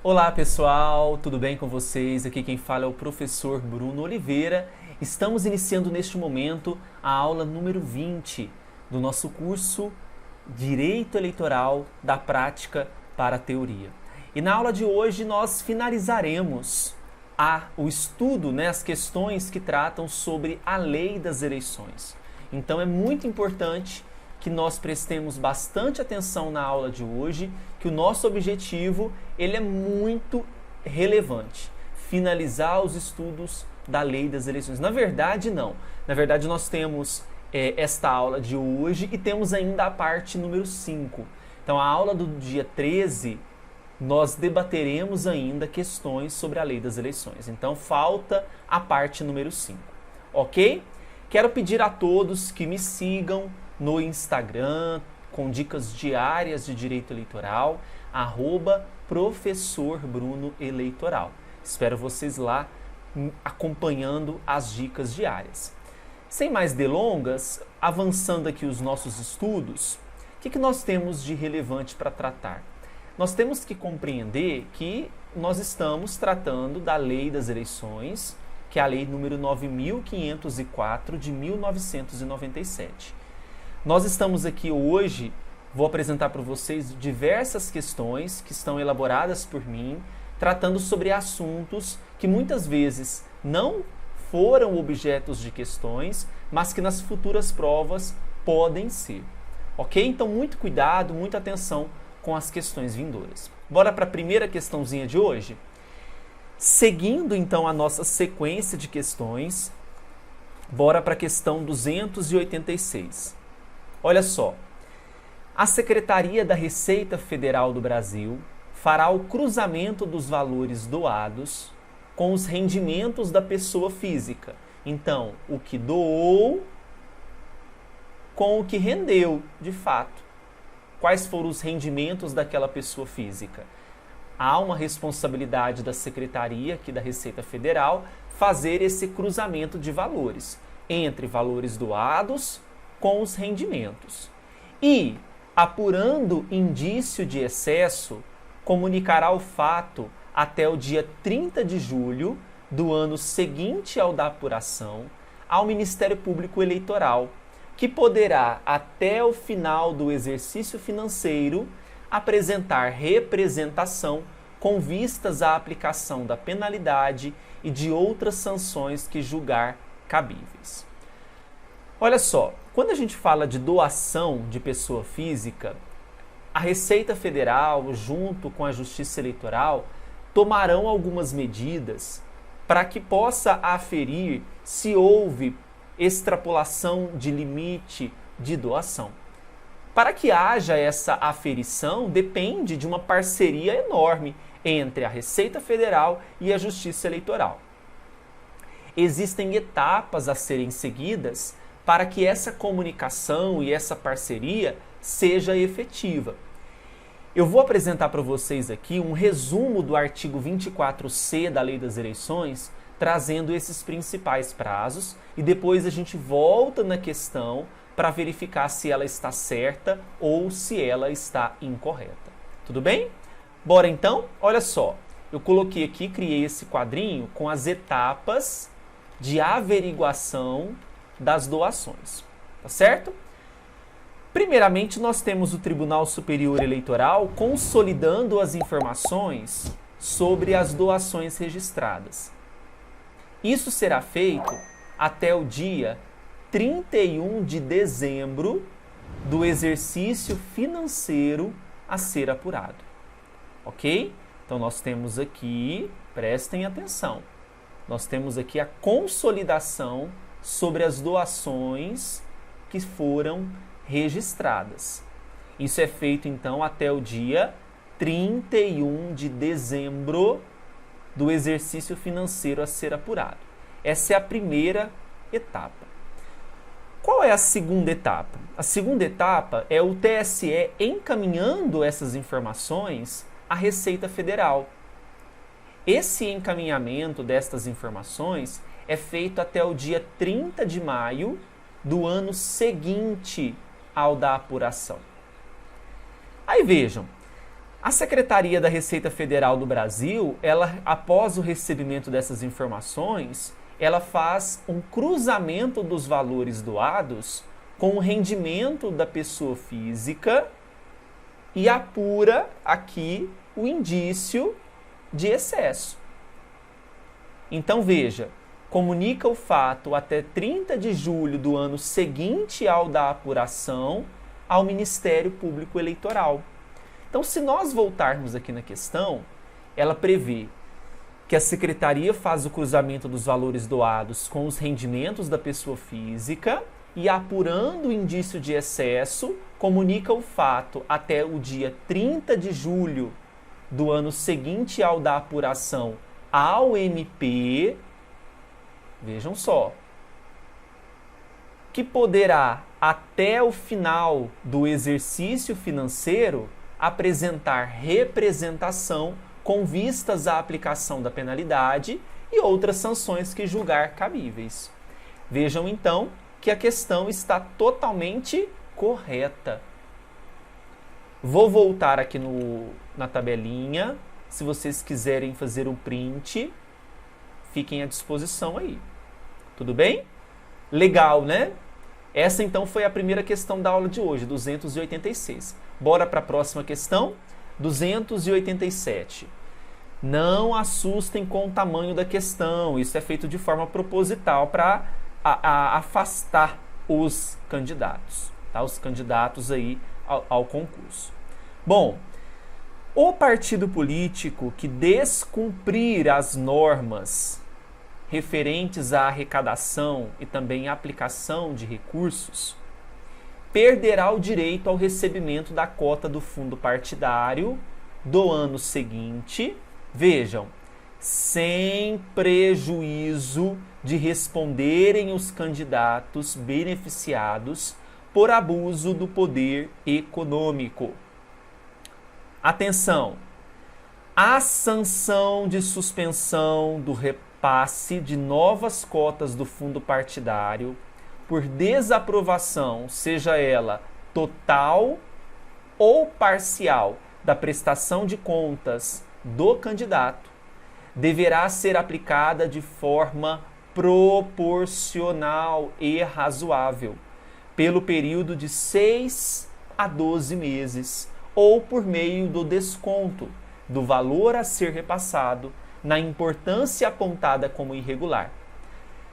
Olá pessoal, tudo bem com vocês? Aqui quem fala é o professor Bruno Oliveira. Estamos iniciando neste momento a aula número 20 do nosso curso Direito Eleitoral da Prática para a Teoria. E na aula de hoje nós finalizaremos o estudo, as questões que tratam sobre a lei das eleições. Então é muito importante que nós prestemos bastante atenção na aula de hoje, que o nosso objetivo ele é muito relevante, finalizar os estudos da lei das eleições. Na verdade, não. Na verdade, nós temos esta aula de hoje e temos ainda a parte número 5. Então, a aula do dia 13, nós debateremos ainda questões sobre a lei das eleições. Então, falta a parte número 5, ok? Quero pedir a todos que me sigam no Instagram, com dicas diárias de direito eleitoral, @professor Bruno Eleitoral. Espero vocês lá acompanhando as dicas diárias. Sem mais delongas, avançando aqui os nossos estudos, o que nós temos de relevante para tratar? Nós temos que compreender que nós estamos tratando da lei das eleições, que é a lei número 9.504 de 1997. Nós estamos aqui hoje, vou apresentar para vocês diversas questões que estão elaboradas por mim, tratando sobre assuntos que muitas vezes não foram objetos de questões, mas que nas futuras provas podem ser. Ok? Então, muito cuidado, muita atenção com as questões vindouras. Bora para a primeira questãozinha de hoje? Seguindo, então, a nossa sequência de questões, bora para a questão 286. Olha só, a Secretaria da Receita Federal do Brasil fará o cruzamento dos valores doados com os rendimentos da pessoa física. Então, o que doou com o que rendeu, de fato. Quais foram os rendimentos daquela pessoa física? Há uma responsabilidade da Secretaria, aqui da Receita Federal, fazer esse cruzamento de valores entre valores doados com os rendimentos. E, apurando indício de excesso, comunicará o fato até o dia 30 de julho do ano seguinte ao da apuração ao Ministério Público Eleitoral, que poderá, até o final do exercício financeiro, apresentar representação com vistas à aplicação da penalidade e de outras sanções que julgar cabíveis. Olha só, quando a gente fala de doação de pessoa física, a Receita Federal, junto com a Justiça Eleitoral, tomarão algumas medidas para que possa aferir se houve extrapolação de limite de doação. Para que haja essa aferição, depende de uma parceria enorme entre a Receita Federal e a Justiça Eleitoral. Existem etapas a serem seguidas para que essa comunicação e essa parceria seja efetiva. Eu vou apresentar para vocês aqui um resumo do artigo 24C da Lei das Eleições, trazendo esses principais prazos, e depois a gente volta na questão para verificar se ela está certa ou se ela está incorreta. Tudo bem? Bora então? Olha só, eu coloquei aqui, criei esse quadrinho com as etapas de averiguação das doações, tá certo? Primeiramente, nós temos o Tribunal Superior Eleitoral consolidando as informações sobre as doações registradas. Isso será feito até o dia 31 de dezembro do exercício financeiro a ser apurado. Ok? Então, nós temos aqui, prestem atenção, nós temos aqui a consolidação sobre as doações que foram registradas. Isso é feito, então, até o dia 31 de dezembro do exercício financeiro a ser apurado. Essa é a primeira etapa. Qual é a segunda etapa? A segunda etapa é o TSE encaminhando essas informações à Receita Federal. Esse encaminhamento destas informações é feito até o dia 30 de maio do ano seguinte ao da apuração. Aí vejam, A Secretaria da Receita Federal do Brasil, ela, após o recebimento dessas informações, ela faz um cruzamento dos valores doados com o rendimento da pessoa física e apura aqui o indício de excesso. Então veja, comunica o fato até 30 de julho do ano seguinte ao da apuração ao Ministério Público Eleitoral. Então, se nós voltarmos aqui na questão, ela prevê que a Secretaria faz o cruzamento dos valores doados com os rendimentos da pessoa física e, apurando o indício de excesso, comunica o fato até o dia 30 de julho do ano seguinte ao da apuração ao MP, vejam só, que poderá, até o final do exercício financeiro, apresentar representação com vistas à aplicação da penalidade e outras sanções que julgar cabíveis. Vejam então que a questão está totalmente correta. Vou voltar aqui na tabelinha. Se vocês quiserem fazer um print, fiquem à disposição aí. Tudo bem? Legal, né? Essa então foi a primeira questão da aula de hoje, 286. Bora para a próxima questão, 287. Não assustem com o tamanho da questão, isso é feito de forma proposital para afastar os candidatos, tá? Os candidatos aí ao concurso. Bom, o partido político que descumprir as normas referentes à arrecadação e também à aplicação de recursos, perderá o direito ao recebimento da cota do fundo partidário do ano seguinte, vejam, sem prejuízo de responderem os candidatos beneficiados por abuso do poder econômico. Atenção! A sanção de suspensão do repasse de novas cotas do fundo partidário por desaprovação, seja ela total ou parcial, da prestação de contas do candidato, deverá ser aplicada de forma proporcional e razoável, pelo período de 6 a 12 meses, ou por meio do desconto do valor a ser repassado na importância apontada como irregular,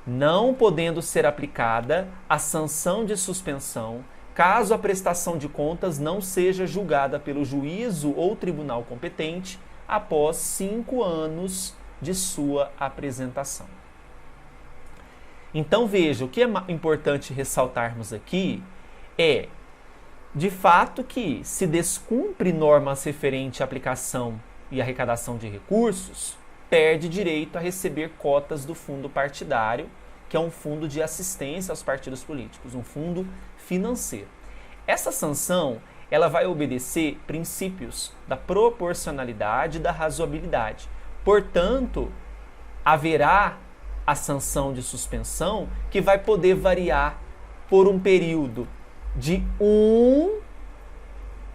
não podendo ser aplicada a sanção de suspensão caso a prestação de contas não seja julgada pelo juízo ou tribunal competente após 5 anos de sua apresentação. Então veja, o que é importante ressaltarmos aqui é, de fato, que se descumpre normas referentes à aplicação e arrecadação de recursos, perde direito a receber cotas do fundo partidário, que é um fundo de assistência aos partidos políticos, um fundo financeiro. Essa sanção, ela vai obedecer princípios da proporcionalidade e da razoabilidade. Portanto, haverá a sanção de suspensão que vai poder variar por um período de 1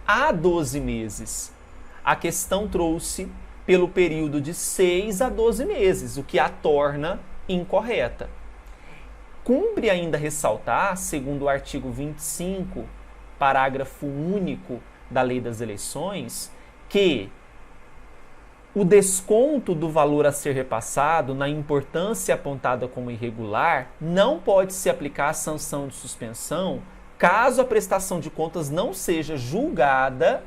a 12 meses. A questão trouxe pelo período de 6 a 12 meses, o que a torna incorreta. Cumpre ainda ressaltar, segundo o artigo 25, parágrafo único da Lei das Eleições, que o desconto do valor a ser repassado na importância apontada como irregular não pode se aplicar à sanção de suspensão caso a prestação de contas não seja julgada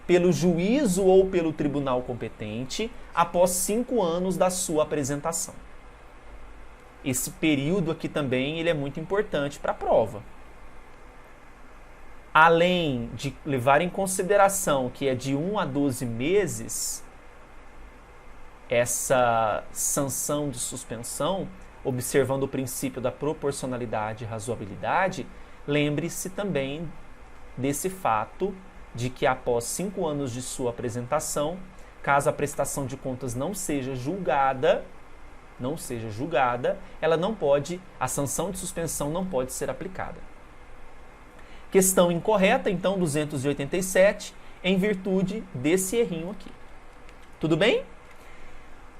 pelo juízo ou pelo tribunal competente após 5 anos da sua apresentação. Esse período aqui também ele é muito importante para a prova. Além de levar em consideração que é de 1 a 12 meses, essa sanção de suspensão, observando o princípio da proporcionalidade e razoabilidade, lembre-se também desse fato de que após 5 anos de sua apresentação, caso a prestação de contas não seja julgada, a sanção de suspensão não pode ser aplicada. Questão incorreta, então, 287. em virtude desse errinho aqui. Tudo bem?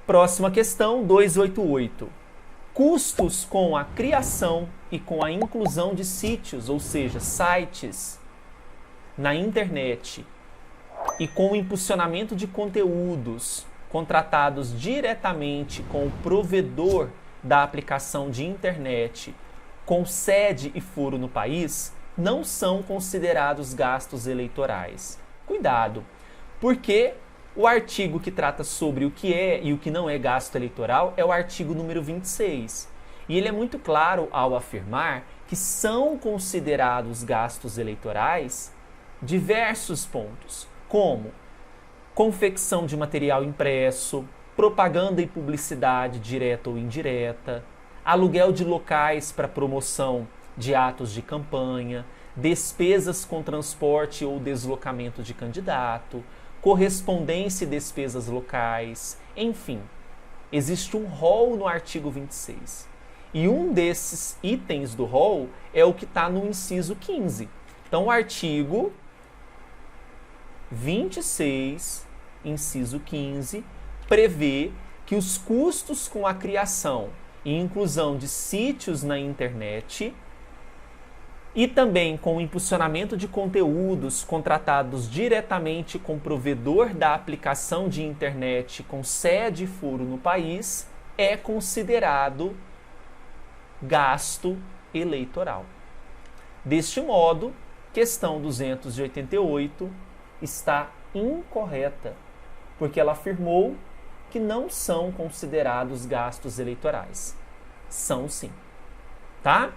Próxima questão, 288. Custos com a criação e com a inclusão de sítios, ou seja, sites, na internet e com o impulsionamento de conteúdos contratados diretamente com o provedor da aplicação de internet com sede e foro no país, não são considerados gastos eleitorais. Cuidado, porque o artigo que trata sobre o que é e o que não é gasto eleitoral é o artigo número 26. E ele é muito claro ao afirmar que são considerados gastos eleitorais diversos pontos, como confecção de material impresso, propaganda e publicidade direta ou indireta, aluguel de locais para promoção de atos de campanha, despesas com transporte ou deslocamento de candidato, correspondência e despesas locais, enfim. Existe um rol no artigo 26. E um desses itens do rol é o que está no inciso 15. Então, o artigo 26, inciso 15, prevê que os custos com a criação e inclusão de sítios na internet e também com o impulsionamento de conteúdos contratados diretamente com o provedor da aplicação de internet com sede e foro no país é considerado gasto eleitoral. Deste modo, questão 288 está incorreta, porque ela afirmou que não são considerados gastos eleitorais. São sim. Tá?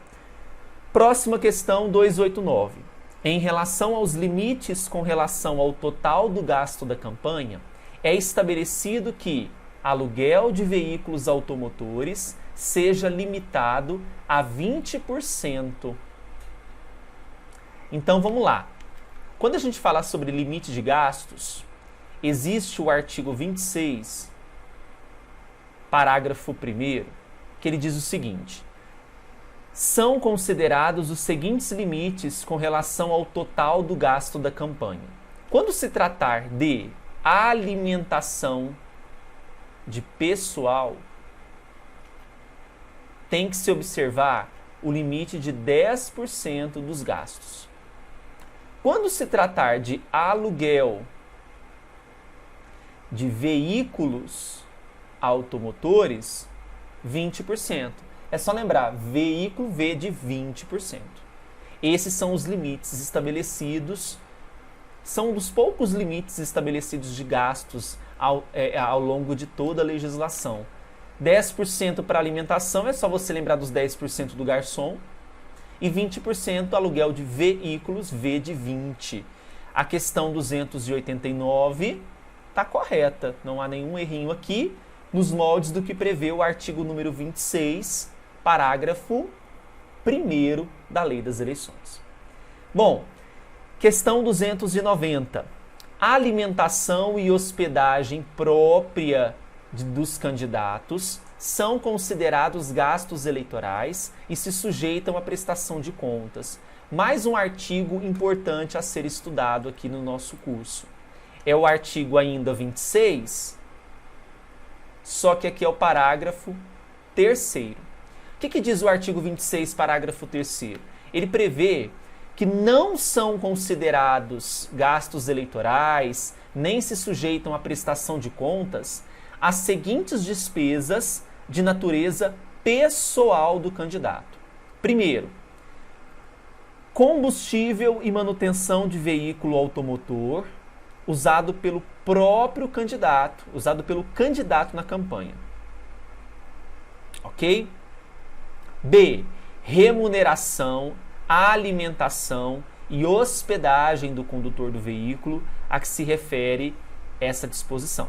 Próxima questão, 289. Em relação aos limites com relação ao total do gasto da campanha, é estabelecido que aluguel de veículos automotores seja limitado a 20%. Então vamos lá. Quando a gente fala sobre limite de gastos, existe o artigo 26, parágrafo 1º, que ele diz o seguinte: são considerados os seguintes limites com relação ao total do gasto da campanha. Quando se tratar de alimentação de pessoal, tem que se observar o limite de 10% dos gastos. Quando se tratar de aluguel de veículos automotores, 20%. É só lembrar, veículo V de 20%. Esses são os limites estabelecidos, são um dos poucos limites estabelecidos de gastos ao longo de toda a legislação. 10% para alimentação, é só você lembrar dos 10% do garçom, e 20% aluguel de veículos, V de 20%. A questão 289 está correta, não há nenhum errinho aqui, nos moldes do que prevê o artigo número 26, parágrafo 1º da Lei das Eleições. Bom, questão 290. A alimentação e hospedagem própria dos candidatos são considerados gastos eleitorais e se sujeitam à prestação de contas. Mais um artigo importante a ser estudado aqui no nosso curso. É o artigo ainda 26, só que aqui é o parágrafo 3º. O que diz o artigo 26, parágrafo 3º? Ele prevê que não são considerados gastos eleitorais, nem se sujeitam à prestação de contas, as seguintes despesas de natureza pessoal do candidato. Primeiro, combustível e manutenção de veículo automotor usado pelo próprio candidato, usado pelo candidato na campanha. Ok? B, remuneração, alimentação e hospedagem do condutor do veículo a que se refere essa disposição.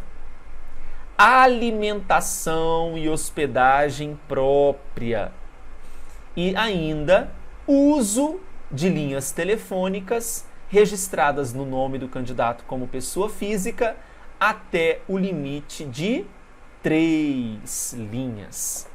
Alimentação e hospedagem própria. E ainda, uso de linhas telefônicas registradas no nome do candidato como pessoa física até o limite de 3 linhas.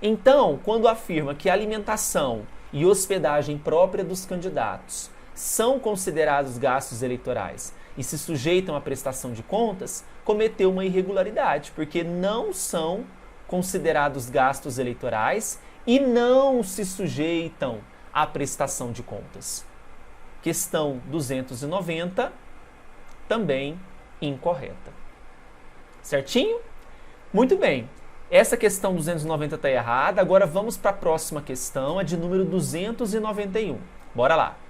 Então, quando afirma que alimentação e hospedagem própria dos candidatos são considerados gastos eleitorais e se sujeitam à prestação de contas, cometeu uma irregularidade, porque não são considerados gastos eleitorais e não se sujeitam à prestação de contas. Questão 290, também incorreta. Certinho? Muito bem. Essa questão 290 está errada. Agora vamos para a próxima questão, a de número 291. Bora lá.